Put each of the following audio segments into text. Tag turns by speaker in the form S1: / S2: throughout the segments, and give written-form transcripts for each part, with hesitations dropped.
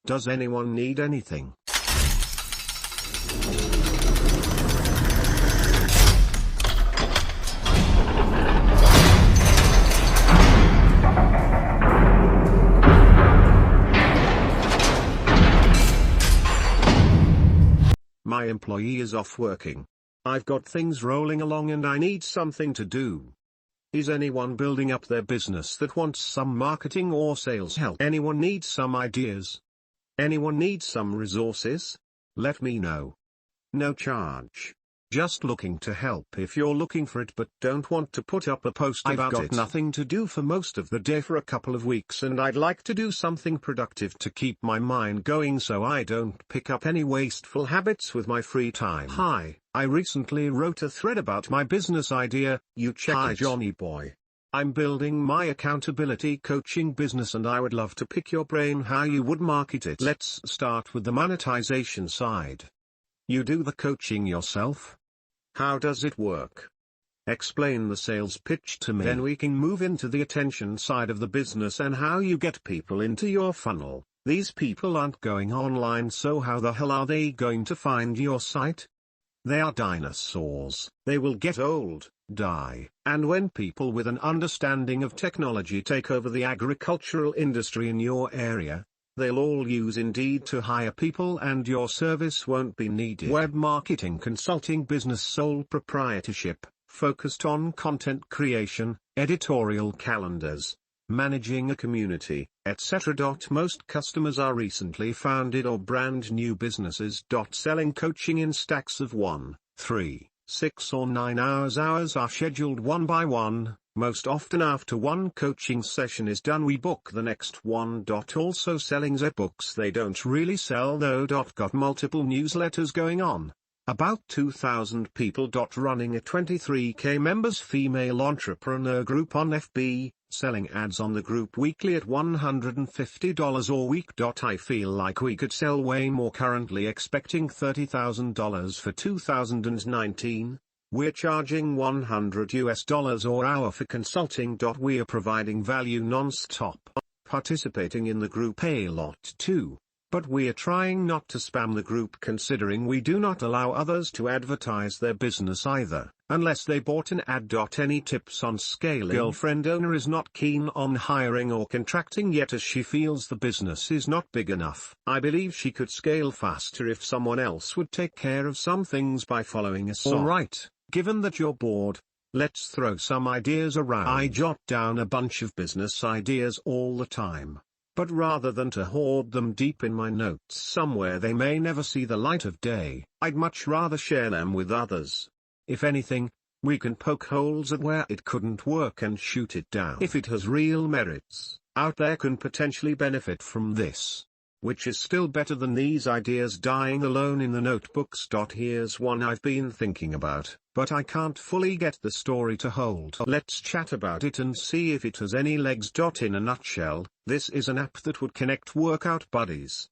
S1: Does anyone need anything? My employee is off working. I've got things rolling along and I need something to do. Is anyone building up their business that wants some marketing or sales help? Anyone need some ideas? Anyone need some resources? Let me know. No charge. Just looking to help if you're looking for it but don't want to put up a post about it. I've got nothing to do for most of the day for a couple of weeks and I'd like to do something productive to keep my mind going so I don't pick up any wasteful habits with my free time. Hi, I recently wrote a thread about my business idea, you check it. Hi Johnny boy. I'm building my accountability coaching business and I would love to pick your brain how you would market it. Let's start with the monetization side. You do the coaching yourself? How does it work? Explain the sales pitch to me. Then we can move into the attention side of the business and how you get people into your funnel. These people aren't going online, so how the hell are they going to find your site? They are dinosaurs. They will get old, die. And when people with an understanding of technology take over the agricultural industry in your area, they'll all use Indeed to hire people and your service won't be needed. Web marketing consulting business sole proprietorship, focused on content creation, editorial calendars, managing a community, etc. Most customers are recently founded or brand new businesses. Selling coaching in stacks of 1, 3, 6 or 9 hours. Hours are scheduled one by one. Most often after one coaching session is done we book the next one. Also selling ebooks they don't really sell though. Got multiple newsletters going on. About 2,000 people. Running a 23k members female entrepreneur group on FB, selling ads on the group weekly at $150 a week. I feel like we could sell way more, currently expecting $30,000 for 2019. We're charging $100 or hour for consulting. We are providing value non-stop. Participating in the group a lot too, but we are trying not to spam the group considering we do not allow others to advertise their business either, unless they bought an ad. Any tips on scaling? Girlfriend owner is not keen on hiring or contracting yet as she feels the business is not big enough. I believe she could scale faster if someone else would take care of some things by following us. Alright. Given that you're bored, let's throw some ideas around. I jot down a bunch of business ideas all the time, but rather than to hoard them deep in my notes somewhere they may never see the light of day, I'd much rather share them with others. If anything, we can poke holes at where it couldn't work and shoot it down. If it has real merits, out there can potentially benefit from this. Which is still better than these ideas dying alone in the notebooks. Here's one I've been thinking about, but I can't fully get the story to hold. Let's chat about it and see if it has any legs. In a nutshell, this is an app that would connect workout buddies.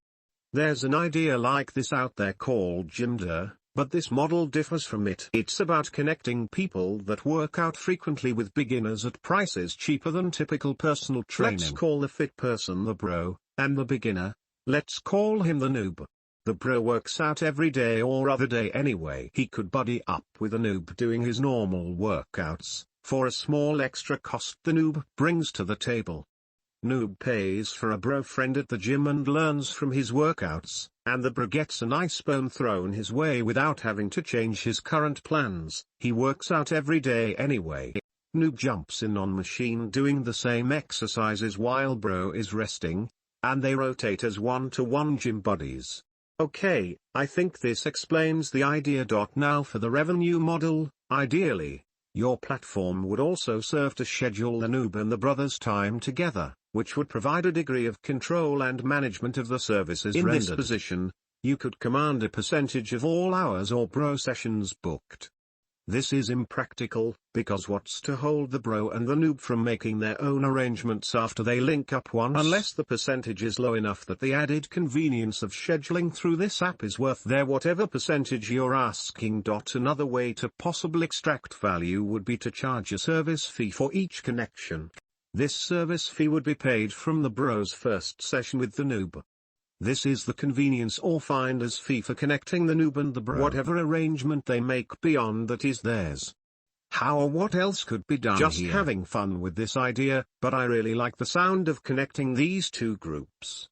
S1: There's an idea like this out there called Gymder, but this model differs from it. It's about connecting people that work out frequently with beginners at prices cheaper than typical personal training. Let's call the fit person the bro, and the beginner, let's call him the noob. The bro works out every day or other day anyway. He could buddy up with a noob doing his normal workouts, for a small extra cost the noob brings to the table. Noob pays for a bro friend at the gym and learns from his workouts, and the bro gets a nice bone thrown his way without having to change his current plans. He works out every day anyway. Noob jumps in on machine doing the same exercises while bro is resting, and they rotate as one-to-one gym buddies. Okay, I think this explains the idea. Now for the revenue model, ideally, your platform would also serve to schedule the noob and the brother's time together, which would provide a degree of control and management of the services rendered. In this position, you could command a percentage of all hours or bro sessions booked. This is impractical, because what's to hold the bro and the noob from making their own arrangements after they link up once? Unless the percentage is low enough that the added convenience of scheduling through this app is worth their whatever percentage you're asking. Another way to possibly extract value would be to charge a service fee for each connection. This service fee would be paid from the bro's first session with the noob. This is the convenience or finder's fee for connecting the noob and the bro. Whatever arrangement they make beyond that is theirs. How or what else could be done Just here? Having fun with this idea, but I really like the sound of connecting these two groups.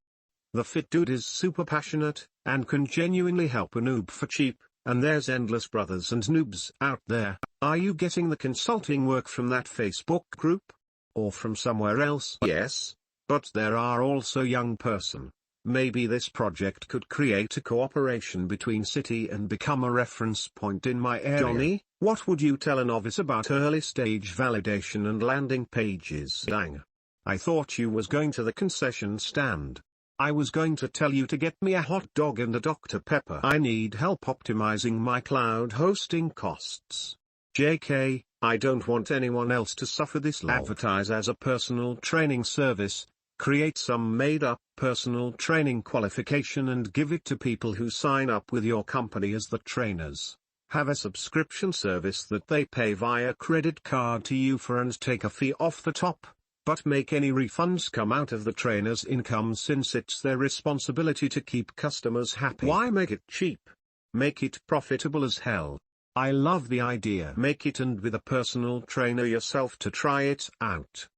S1: The fit dude is super passionate, and can genuinely help a noob for cheap, and there's endless brothers and noobs out there. Are you getting the consulting work from that Facebook group? Or from somewhere else? Yes, but there are also young person. Maybe this project could create a cooperation between city and become a reference point in my area. Johnny, what would you tell a novice about early stage validation and landing pages? Dang. I thought you was going to the concession stand. I was going to tell you to get me a hot dog and a Dr. Pepper. I need help optimizing my cloud hosting costs. JK, I don't want anyone else to suffer this. Advertise as a personal training service. Create some made-up personal training qualification and give it to people who sign up with your company as the trainers. Have a subscription service that they pay via credit card to you for and take a fee off the top, but make any refunds come out of the trainer's income since it's their responsibility to keep customers happy. Why make it cheap? Make it profitable as hell. I love the idea. Make it and with a personal trainer yourself to try it out.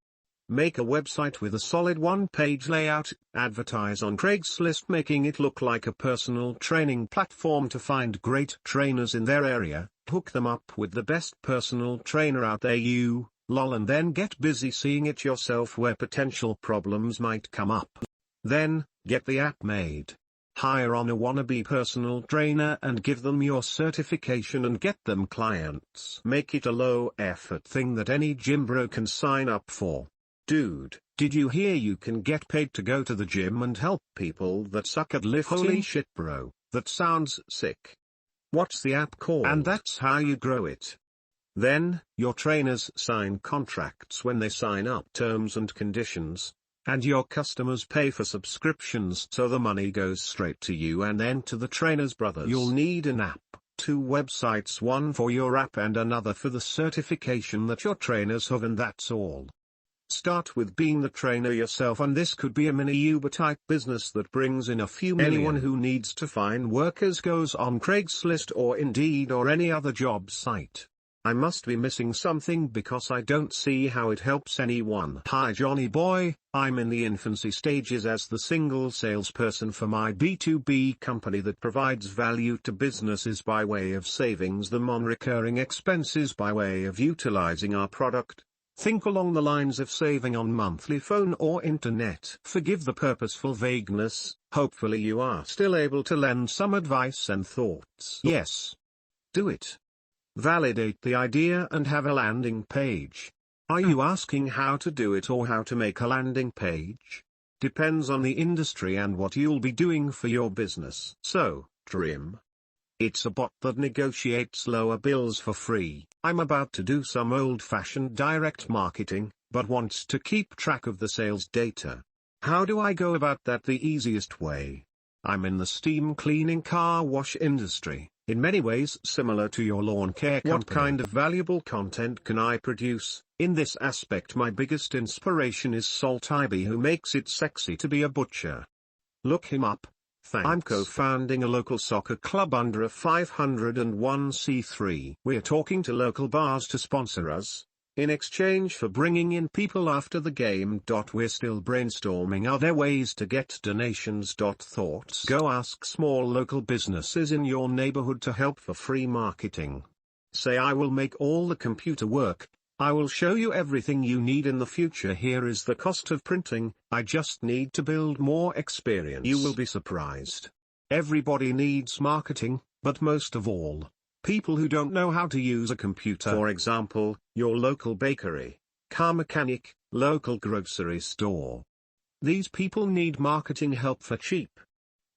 S1: Make a website with a solid one-page layout, advertise on Craigslist making it look like a personal training platform to find great trainers in their area, hook them up with the best personal trainer out there and then get busy seeing it yourself where potential problems might come up. Then, get the app made. Hire on a wannabe personal trainer and give them your certification and get them clients. Make it a low-effort thing that any gym bro can sign up for. Dude, did you hear you can get paid to go to the gym and help people that suck at lifting? Holy shit bro, that sounds sick. What's the app called? And that's how you grow it. Then, your trainers sign contracts when they sign up, terms and conditions, and your customers pay for subscriptions so the money goes straight to you and then to the trainers' brothers. You'll need an app, 2 websites, one for your app and another for the certification that your trainers have, and that's all. Start with being the trainer yourself, and this could be a mini Uber type business that brings in a few million. Anyone who needs to find workers goes on Craigslist or Indeed or any other job site. I must be missing something because I don't see how it helps anyone. Hi Johnny boy, I'm in the infancy stages as the single salesperson for my B2B company that provides value to businesses by way of savings them on recurring expenses by way of utilizing our product. Think along the lines of saving on monthly phone or internet. Forgive the purposeful vagueness, hopefully you are still able to lend some advice and thoughts. Yes. Do it. Validate the idea and have a landing page. Are you asking how to do it or how to make a landing page? Depends on the industry and what you'll be doing for your business. So, Trim. It's a bot that negotiates lower bills for free. I'm about to do some old-fashioned direct marketing, but wants to keep track of the sales data. How do I go about that the easiest way? I'm in the steam cleaning car wash industry, in many ways similar to your lawn care company. What kind of valuable content can I produce? In this aspect my biggest inspiration is Salt Ibe, who makes it sexy to be a butcher. Look him up. Thanks. I'm co-founding a local soccer club under a 501c3. We're talking to local bars to sponsor us, in exchange for bringing in people after the game. We're still brainstorming other ways to get donations. Thoughts? Go ask small local businesses in your neighborhood to help for free marketing. Say I will make all the computer work. I will show you everything you need in the future. Here is the cost of printing, I just need to build more experience. You will be surprised. Everybody needs marketing, but most of all, people who don't know how to use a computer. For example, your local bakery, car mechanic, local grocery store. These people need marketing help for cheap.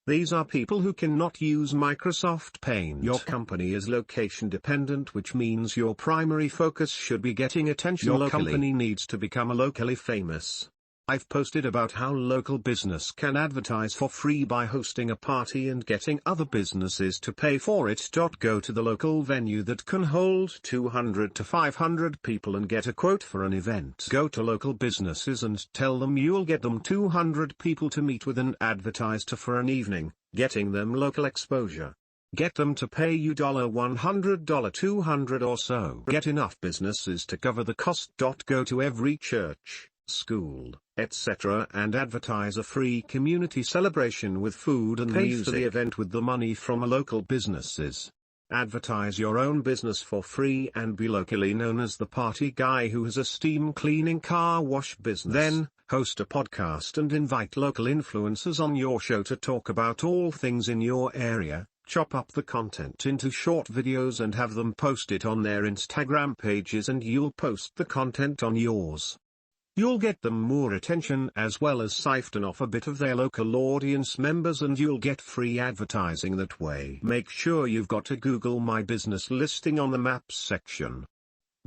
S1: These are people who cannot use Microsoft Paint. Your company is location dependent, which means your primary focus should be getting attention locally. Your company needs to become locally famous. I've posted about how local business can advertise for free by hosting a party and getting other businesses to pay for it. Go to the local venue that can hold 200 to 500 people and get a quote for an event. Go to local businesses and tell them you'll get them 200 people to meet with and advertise to for an evening, getting them local exposure. Get them to pay you $100, $200 or so. Get enough businesses to cover the cost. Go to every church, school, etc. and advertise a free community celebration with food and music. Pay for the event with the money from local businesses. Advertise your own business for free and be locally known as the party guy who has a steam cleaning car wash business. Then, host a podcast and invite local influencers on your show to talk about all things in your area. Chop up the content into short videos and have them post it on their Instagram pages, and you'll post the content on yours. You'll get them more attention as well as siphon off a bit of their local audience members, and you'll get free advertising that way. Make sure you've got a Google My Business listing on the Maps section.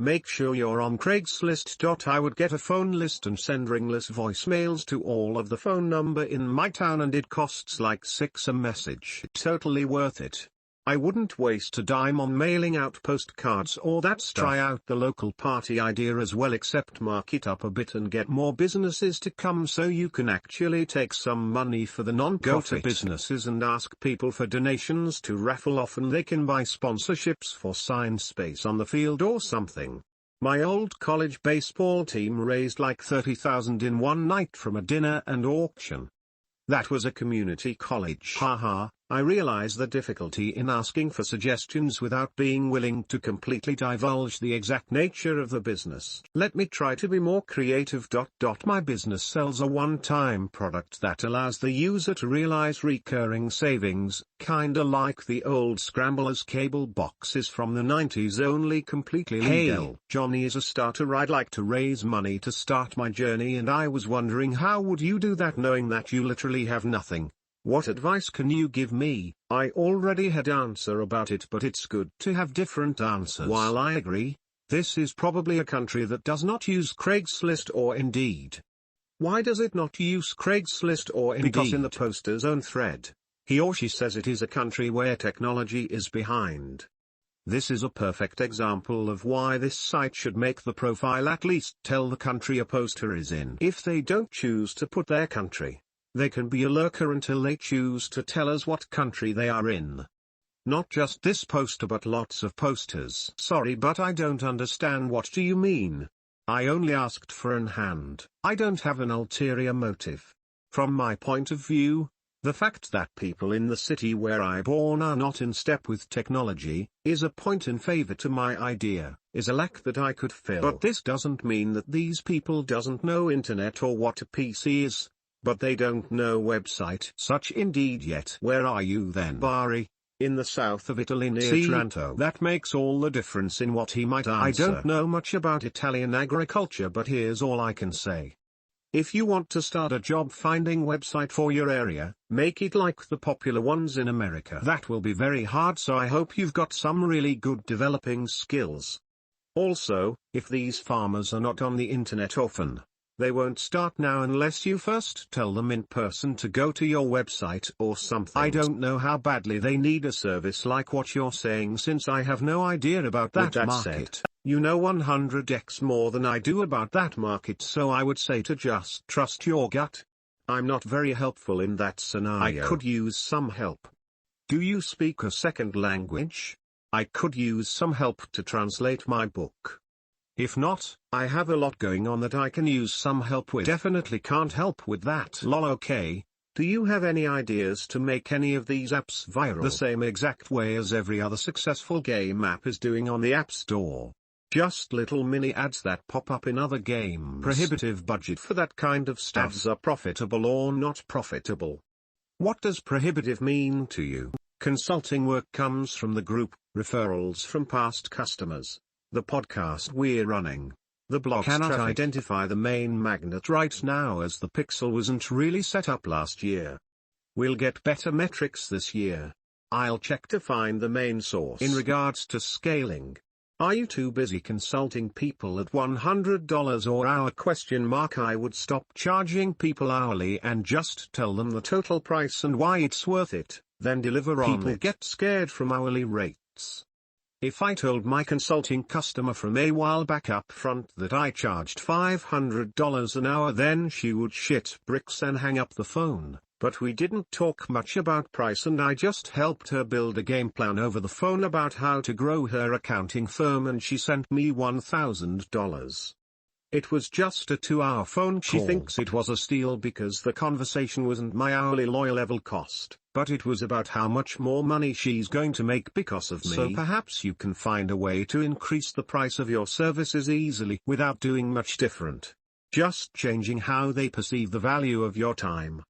S1: Make sure you're on Craigslist. I would get a phone list and send ringless voicemails to all of the phone number in my town, and it costs like $6 a message. Totally worth it. I wouldn't waste a dime on mailing out postcards or that stuff. Try out the local party idea as well, except mark it up a bit and get more businesses to come so you can actually take some money for the non-profit. Go to businesses and ask people for donations to raffle off, and they can buy sponsorships for sign space on the field or something. My old college baseball team raised like $30,000 in one night from a dinner and auction. That was a community college. Haha. I realize the difficulty in asking for suggestions without being willing to completely divulge the exact nature of the business. Let me try to be more creative. My business sells a one-time product that allows the user to realize recurring savings, kinda like the old Scramblers cable boxes from the 90s, only completely legal. Hey, Johnny is a starter. I'd like to raise money to start my journey, and I was wondering how would you do that knowing that you literally have nothing? What advice can you give me? I already had answer about it, but it's good to have different answers. While I agree, this is probably a country that does not use Craigslist or Indeed. Why does it not use Craigslist or Indeed? Because in the poster's own thread, he or she says it is a country where technology is behind. This is a perfect example of why this site should make the profile at least tell the country a poster is in. If they don't choose to put their country, they can be a lurker until they choose to tell us what country they are in. Not just this poster but lots of posters. Sorry, but I don't understand. What do you mean? I only asked for an hand. I don't have an ulterior motive. From my point of view, the fact that people in the city where I born are not in step with technology, is a point in favor to my idea, is a lack that I could fill. But this doesn't mean that these people doesn't know internet or what a PC is. But they don't know website such Indeed yet. Where are you then? Bari, in the south of Italy near Taranto. That makes all the difference in what he might answer. I don't know much about Italian agriculture, but here's all I can say. If you want to start a job finding website for your area, make it like the popular ones in America. That will be very hard, so I hope you've got some really good developing skills. Also, if these farmers are not on the internet often, they won't start now unless you first tell them in person to go to your website or something. I don't know how badly they need a service like what you're saying, since I have no idea about that market. Said, you know 100x more than I do about that market, so I would say to just trust your gut. I'm not very helpful in that scenario. I could use some help. Do you speak a second language? I could use some help to translate my book. If not, I have a lot going on that I can use some help with. Definitely can't help with that. Lol. Okay, do you have any ideas to make any of these apps viral the same exact way as every other successful game app is doing on the App Store? Just little mini ads that pop up in other games. Prohibitive budget for that kind of stuff. Ads are profitable or not profitable. What does prohibitive mean to you? Consulting work comes from the group, referrals from past customers. The podcast we're running. The blog cannot identify the main magnet right now as the pixel wasn't really set up last year. We'll get better metrics this year. I'll check to find the main source. In regards to scaling, Are you too busy consulting people at $100 or hour? I would stop charging people hourly and just tell them the total price and why it's worth it, then deliver on it. People get scared from hourly rates. If I told my consulting customer from a while back up front that I charged $500 an hour, then she would shit bricks and hang up the phone. But we didn't talk much about price, and I just helped her build a game plan over the phone about how to grow her accounting firm, and she sent me $1,000. It was just a 2-hour phone call. She thinks it was a steal because the conversation wasn't my hourly lawyer level cost, but it was about how much more money she's going to make because of me. So perhaps you can find a way to increase the price of your services easily without doing much different. Just changing how they perceive the value of your time.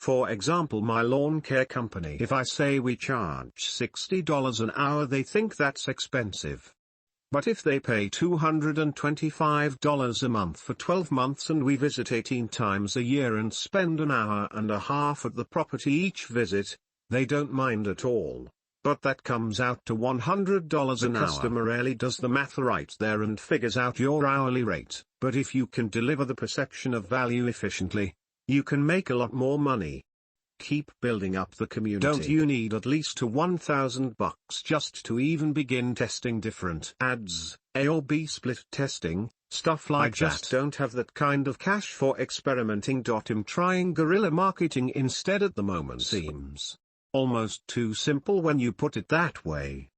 S1: For example, my lawn care company, if I say we charge $60 an hour, they think that's expensive. But if they pay $225 a month for 12 months and we visit 18 times a year and spend an hour and a half at the property each visit, they don't mind at all. But that comes out to $100 an hour. The customer rarely does the math right there and figures out your hourly rate. But if you can deliver the perception of value efficiently, you can make a lot more money. Keep building up the community. Don't you need at least to $1,000 just to even begin testing different ads, A or B split testing, stuff like that? I just don't have that kind of cash for experimenting. I'm trying guerrilla marketing instead at the moment. Seems almost too simple when you put it that way.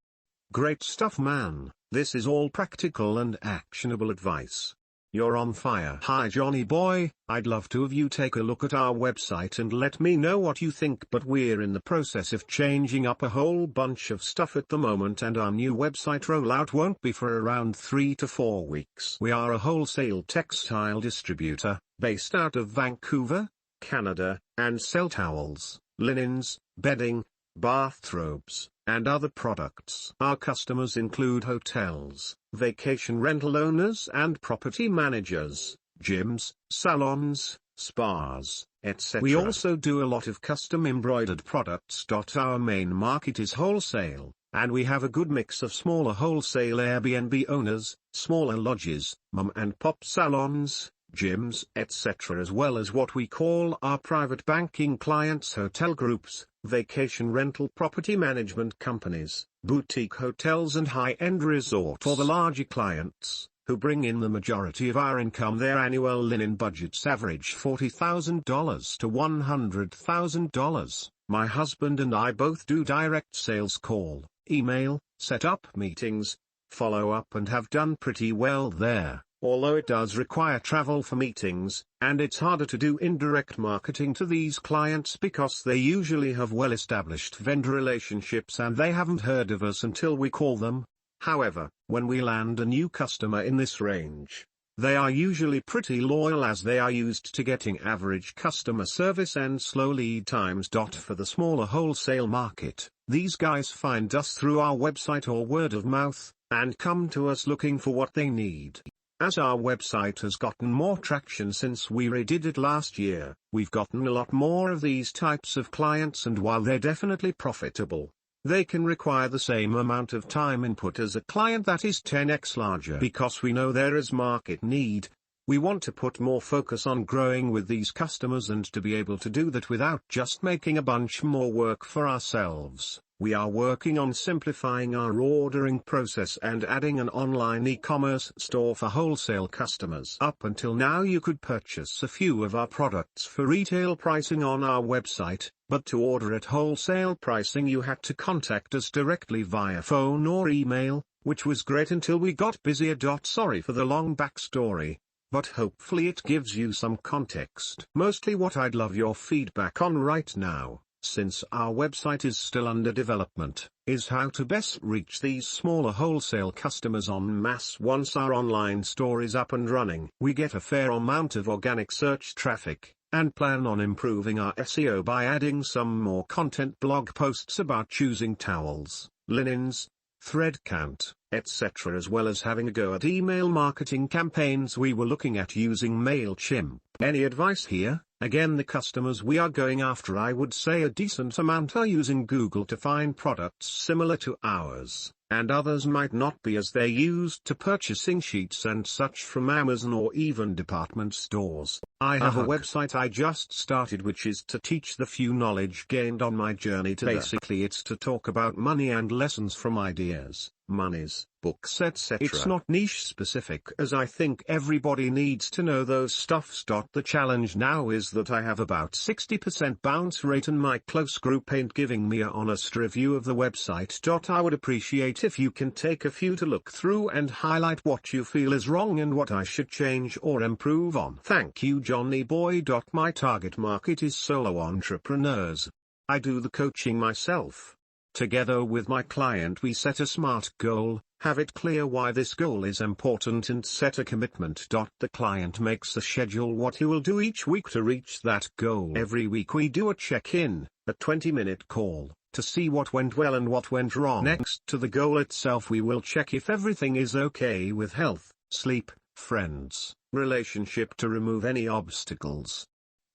S1: Great stuff, man. This is all practical and actionable advice. You're on fire. Hi Johnny boy, I'd love to have you take a look at our website and let me know what you think, but we're in the process of changing up a whole bunch of stuff at the moment, and our new website rollout won't be for around 3 to 4 weeks. We are a wholesale textile distributor, based out of Vancouver, Canada, and sell towels, linens, bedding, bathrobes, and other products. Our customers include hotels, vacation rental owners and property managers, gyms, salons, spas, etc. We also do a lot of custom embroidered products. Our main market is wholesale, and we have a good mix of smaller wholesale Airbnb owners, smaller lodges, mom and pop salons, gyms, etc., as well as what we call our private banking clients, hotel groups, vacation rental property management companies, boutique hotels and high-end resorts. For the larger clients, who bring in the majority of our income, their annual linen budgets average $40,000 to $100,000. My husband and I both do direct sales, call, email, set up meetings, follow up, and have done pretty well there. Although it does require travel for meetings, and it's harder to do indirect marketing to these clients because they usually have well-established vendor relationships and they haven't heard of us until we call them. However, when we land a new customer in this range, they are usually pretty loyal as they are used to getting average customer service and slow lead times. For the smaller wholesale market, these guys find us through our website or word of mouth, and come to us looking for what they need. As our website has gotten more traction since we redid it last year, we've gotten a lot more of these types of clients, and while they're definitely profitable, they can require the same amount of time input as a client that is 10x larger. Because we know there is market need, we want to put more focus on growing with these customers, and to be able to do that without just making a bunch more work for ourselves. We are working on simplifying our ordering process and adding an online e-commerce store for wholesale customers. Up until now you could purchase a few of our products for retail pricing on our website, but to order at wholesale pricing you had to contact us directly via phone or email, which was great until we got busier. Sorry for the long backstory, but hopefully it gives you some context. Mostly what I'd love your feedback on right now, since our website is still under development, is how to best reach these smaller wholesale customers en masse once our online store is up and running. We get a fair amount of organic search traffic, and plan on improving our SEO by adding some more content, blog posts about choosing towels, linens, thread count, etc., as well as having a go at email marketing campaigns. We were looking at using MailChimp. Any advice here? Again, the customers we are going after, I would say a decent amount are using Google to find products similar to ours. And others might not be, as they're used to purchasing sheets and such from Amazon or even department stores. I have a website I just started which is to teach the few knowledge gained on my journey to basically it's to talk about money and lessons from ideas, monies, books, etc. It's not niche specific, as I think everybody needs to know those stuffs. The challenge now is that I have about 60% bounce rate and my close group ain't giving me a honest review of the website. I would appreciate if you can take a few to look through and highlight what you feel is wrong and what I should change or improve on. Thank you, Johnny Boy. My target market is solo entrepreneurs. I do the coaching myself. Together with my client we set a SMART goal, have it clear why this goal is important and set a commitment. The client makes a schedule what he will do each week to reach that goal. Every week we do a check-in, a 20-minute call, to see what went well and what went wrong. Next to the goal itself we will check if everything is okay with health, sleep, friends, relationship to remove any obstacles.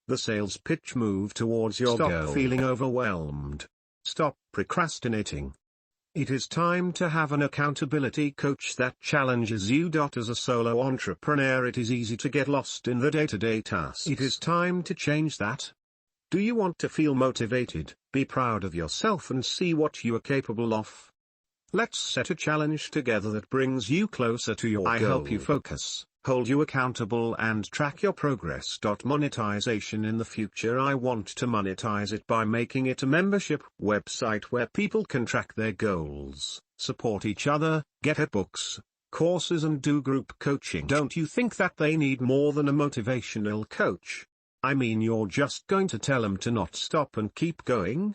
S1: The sales pitch: move towards your goal. Stop feeling overwhelmed. Stop procrastinating. It is time to have an accountability coach that challenges you. As a solo entrepreneur it is easy to get lost in the day-to-day tasks. It is time to change that. Do you want to feel motivated, be proud of yourself and see what you are capable of? Let's set a challenge together that brings you closer to your goal. I help you focus, hold you accountable and track your progress. Monetization: in the future I want to monetize it by making it a membership website where people can track their goals, support each other, get books, courses and do group coaching. Don't you think that they need more than a motivational coach? I mean, you're just going to tell them to not stop and keep going?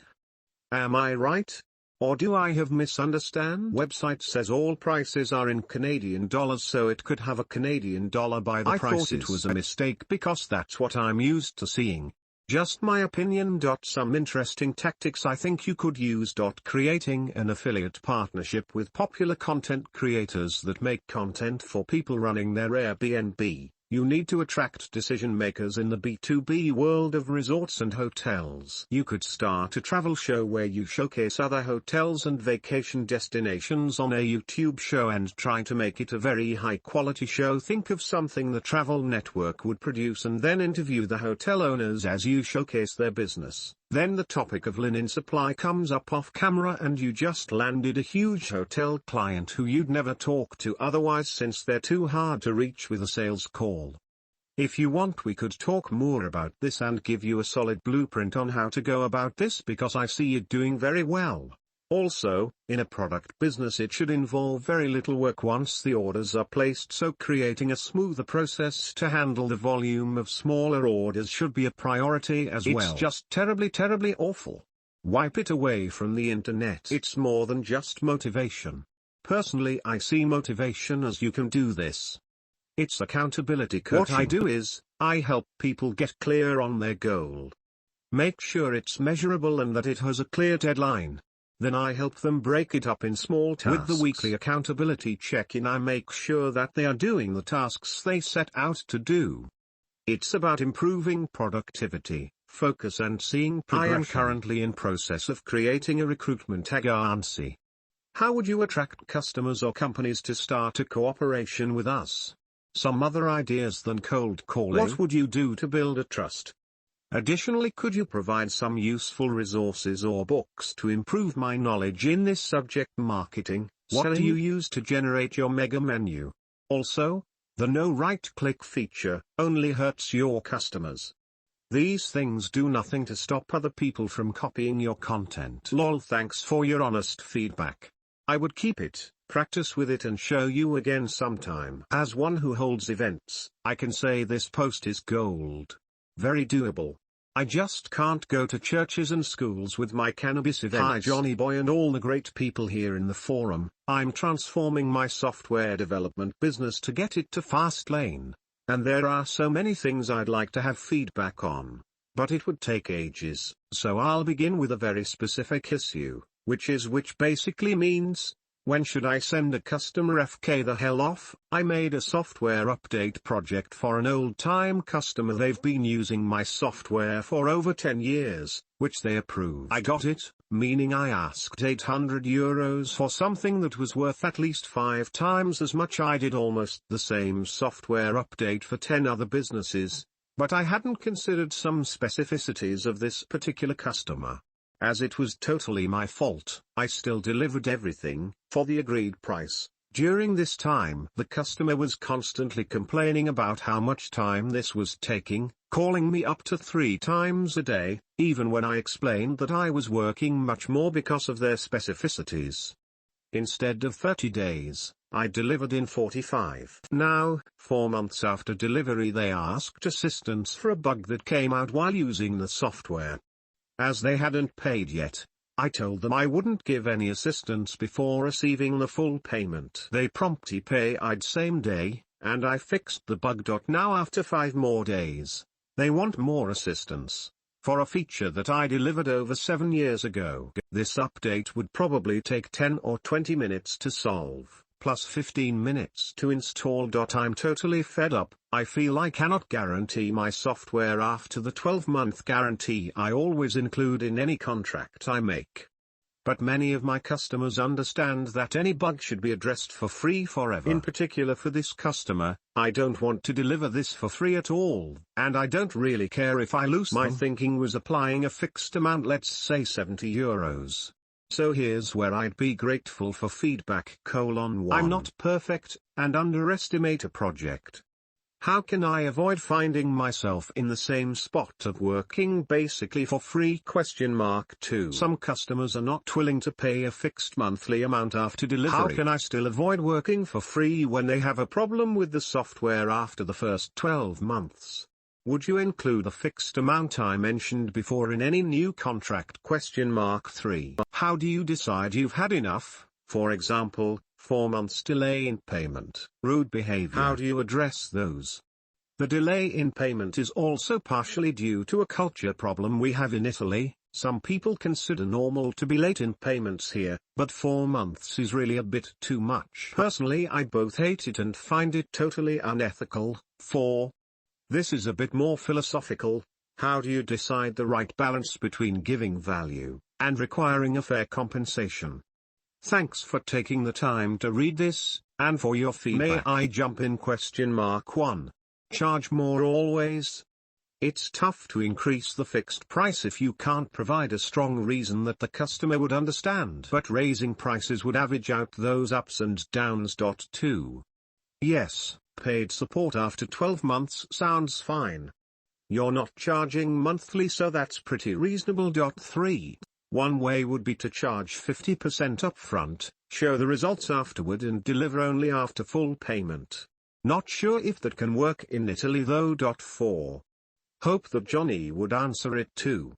S1: Am I right? Or do I have misunderstand? Website says all prices are in Canadian dollars, so it could have a Canadian dollar by the prices. I thought it was a mistake because that's what I'm used to seeing. Just my opinion. Some interesting tactics I think you could use. Creating an affiliate partnership with popular content creators that make content for people running their Airbnb. You need to attract decision makers in the B2B world of resorts and hotels. You could start a travel show where you showcase other hotels and vacation destinations on a YouTube show and try to make it a very high quality show. Think of something the travel network would produce and then interview the hotel owners as you showcase their business. Then the topic of linen supply comes up off camera and you just landed a huge hotel client who you'd never talk to otherwise since they're too hard to reach with a sales call. If you want we could talk more about this and give you a solid blueprint on how to go about this, because I see it doing very well. Also, in a product business it should involve very little work once the orders are placed, so creating a smoother process to handle the volume of smaller orders should be a priority as well. It's just terribly awful. Wipe it away from the internet. It's more than just motivation. Personally I see motivation as you can do this. It's accountability coaching. What I do is, I help people get clear on their goal. Make sure it's measurable and that it has a clear deadline. Then I help them break it up in small tasks. With the weekly accountability check-in I make sure that they are doing the tasks they set out to do. It's about improving productivity, focus and seeing progression. I am currently in process of creating a recruitment agency. How would you attract customers or companies to start a cooperation with us? Some other ideas than cold calling. What would you do to build a trust? Additionally, could you provide some useful resources or books to improve my knowledge in this subject? Marketing. What do you use to generate your mega menu? Also, the no right-click feature only hurts your customers. These things do nothing to stop other people from copying your content. Lol, thanks for your honest feedback. I would keep it, practice with it and show you again sometime. As one who holds events, I can say this post is gold. Very doable. I just can't go to churches and schools with my cannabis events. Hi Johnny Boy and all the great people here in the forum. I'm transforming my software development business to get it to Fastlane. And there are so many things I'd like to have feedback on. But it would take ages. So I'll begin with a very specific issue, which basically means, When should I send a customer FK the hell off? I made a software update project for an old-time customer. They've been using my software for over 10 years, which they approved. I got it, meaning I asked €800 for something that was worth at least 5 times as much. I did almost the same software update for 10 other businesses, but I hadn't considered some specificities of this particular customer. As it was totally my fault, I still delivered everything, for the agreed price. During this time, the customer was constantly complaining about how much time this was taking, calling me up to 3 times a day, even when I explained that I was working much more because of their specificities. Instead of 30 days, I delivered in 45. Now, 4 months after delivery, they asked assistance for a bug that came out while using the software. As they hadn't paid yet, I told them I wouldn't give any assistance before receiving the full payment. They promptly paid same day, and I fixed the bug. Now after 5 more days, they want more assistance for a feature that I delivered over 7 years ago. This update would probably take 10 or 20 minutes to solve, plus 15 minutes to install. I'm totally fed up. I feel I cannot guarantee my software after the 12-month guarantee I always include in any contract I make. But many of my customers understand that any bug should be addressed for free forever. In particular for this customer, I don't want to deliver this for free at all, and I don't really care if I lose them. My thinking was applying a fixed amount, let's say €70. So here's where I'd be grateful for feedback. 1. I'm not perfect, and underestimate a project. How can I avoid finding myself in the same spot of working basically for free? 2. Some customers are not willing to pay a fixed monthly amount after delivery. How can I still avoid working for free when they have a problem with the software after the first 12 months? Would you include the fixed amount I mentioned before in any new contract? 3. How do you decide you've had enough? For example, 4 months delay in payment, rude behavior. How do you address those? The delay in payment is also partially due to a culture problem we have in Italy. Some people consider normal to be late in payments here, but 4 months is really a bit too much. Personally, I both hate it and find it totally unethical. 4. This is a bit more philosophical. How do you decide the right balance between giving value and requiring a fair compensation? Thanks for taking the time to read this, and for your feedback. May I jump in? 1. Charge more always. It's tough to increase the fixed price if you can't provide a strong reason that the customer would understand. But raising prices would average out those ups and downs. 2. Yes, paid support after 12 months sounds fine. You're not charging monthly, so that's pretty reasonable. 3. One way would be to charge 50% upfront, show the results afterward, and deliver only after full payment. Not sure if that can work in Italy though. 4. Hope that Johnny would answer it too.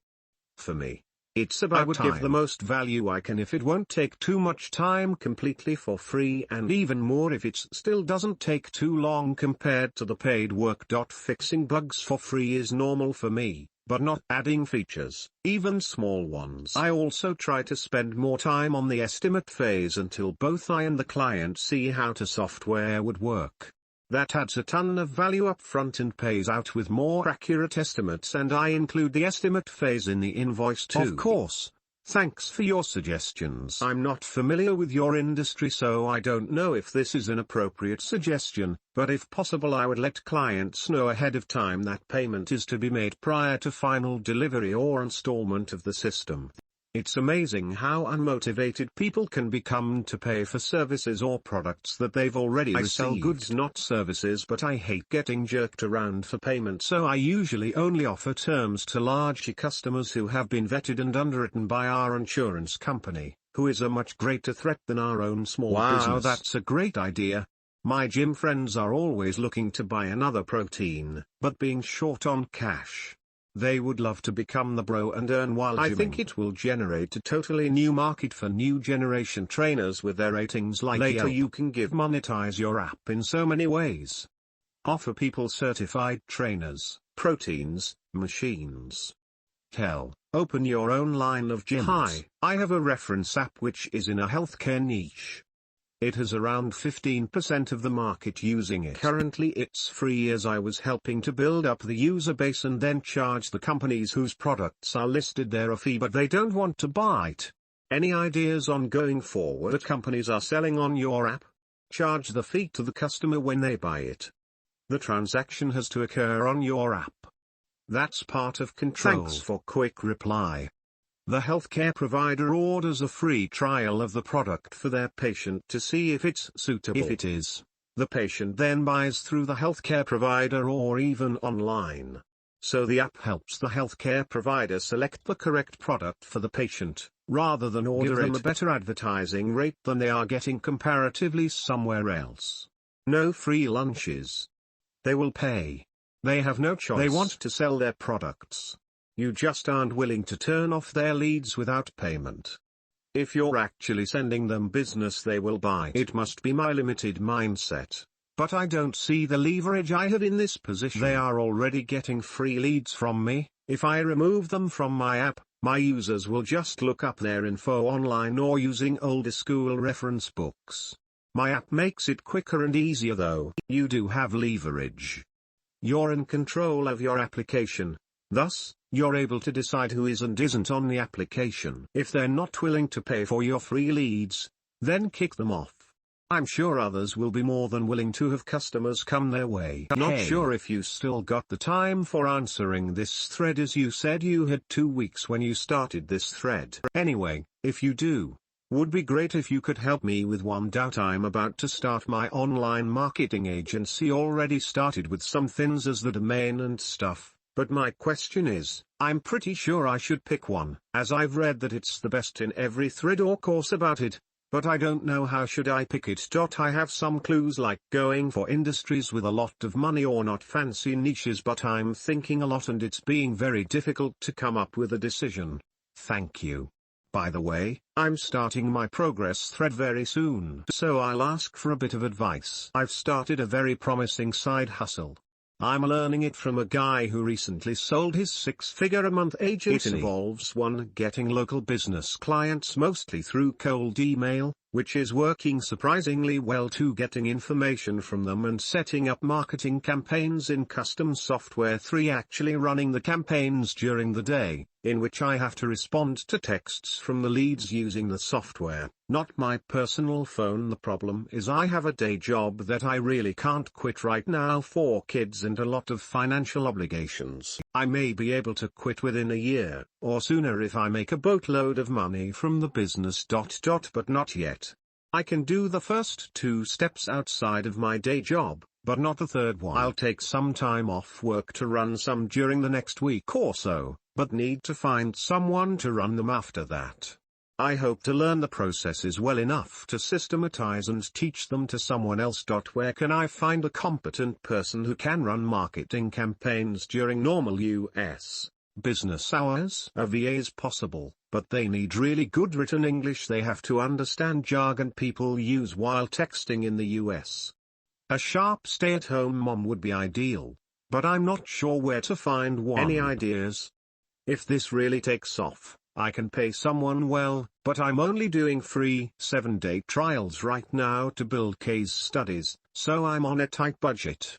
S1: For me, it's about I would give the most value I can if it won't take too much time completely for free, and even more if it still doesn't take too long compared to the paid work. Fixing bugs for free is normal for me, but not adding features, even small ones. I also try to spend more time on the estimate phase until both I and the client see how the software would work. That adds a ton of value up front and pays out with more accurate estimates, and I include the estimate phase in the invoice too. Of course. Thanks for your suggestions. I'm not familiar with your industry, so I don't know if this is an appropriate suggestion, but if possible I would let clients know ahead of time that payment is to be made prior to final delivery or installment of the system. It's amazing how unmotivated people can become to pay for services or products that they've already received. I sell goods, not services, but I hate getting jerked around for payment, so I usually only offer terms to large customers who have been vetted and underwritten by our insurance company, who is a much greater threat than our own small business. Wow, that's a great idea. My gym friends are always looking to buy another protein, but being short on cash. They would love to become the bro and earn while gymming. I think it will generate a totally new market for new generation trainers with their ratings like Later Yelp. You can monetize your app in so many ways. Offer people certified trainers, proteins, machines. Hell, open your own line of gyms. Hi, I have a reference app which is in a healthcare niche. It has around 15% of the market using it. Currently it's free as I was helping to build up the user base and then charge the companies whose products are listed there a fee, but they don't want to buy it. Any ideas on going forward? The companies are selling on your app. Charge the fee to the customer when they buy it. The transaction has to occur on your app. That's part of control. Thanks for quick reply. The healthcare provider orders a free trial of the product for their patient to see if it's suitable. If it is, the patient then buys through the healthcare provider or even online. So the app helps the healthcare provider select the correct product for the patient, rather than give them a better advertising rate than they are getting comparatively somewhere else. No free lunches. They will pay. They have no choice. They want to sell their products. You just aren't willing to turn off their leads without payment. If you're actually sending them business they will buy. It must be my limited mindset. But I don't see the leverage I have in this position. They are already getting free leads from me. If I remove them from my app, my users will just look up their info online or using older school reference books. My app makes it quicker and easier though. You do have leverage. You're in control of your application. Thus, you're able to decide who is and isn't on the application. If they're not willing to pay for your free leads, then kick them off. I'm sure others will be more than willing to have customers come their way. Not sure if you still got the time for answering this thread, as you said you had 2 weeks when you started this thread. Anyway, if you do, would be great if you could help me with one doubt. I'm about to start my online marketing agency, already started with some things as the domain and stuff. But my question is, I'm pretty sure I should pick one, as I've read that it's the best in every thread or course about it, but I don't know how should I pick it. I have some clues like going for industries with a lot of money or not fancy niches, but I'm thinking a lot and it's being very difficult to come up with a decision. Thank you. By the way, I'm starting my progress thread very soon, so I'll ask for a bit of advice. I've started a very promising side hustle. I'm learning it from a guy who recently sold his 6-figure-a-month agency. It involves 1. Getting local business clients mostly through cold email, which is working surprisingly well. 2. Getting information from them and setting up marketing campaigns in custom software. 3. Actually running the campaigns during the day, in which I have to respond to texts from the leads using the software, not my personal phone. The problem is I have a day job that I really can't quit right now. 4. Kids and a lot of financial obligations. I may be able to quit within a year, or sooner if I make a boatload of money from the business. But not yet. I can do the first 2 steps outside of my day job, but not the third one. I'll take some time off work to run some during the next week or so, but need to find someone to run them after that. I hope to learn the processes well enough to systematize and teach them to someone else. Where can I find a competent person who can run marketing campaigns during normal US business hours? A VA is possible, but they need really good written English. They have to understand jargon people use while texting in the US. A sharp stay-at-home mom would be ideal, but I'm not sure where to find one. Any ideas? If this really takes off, I can pay someone well, but I'm only doing free 7-day trials right now to build case studies, so I'm on a tight budget.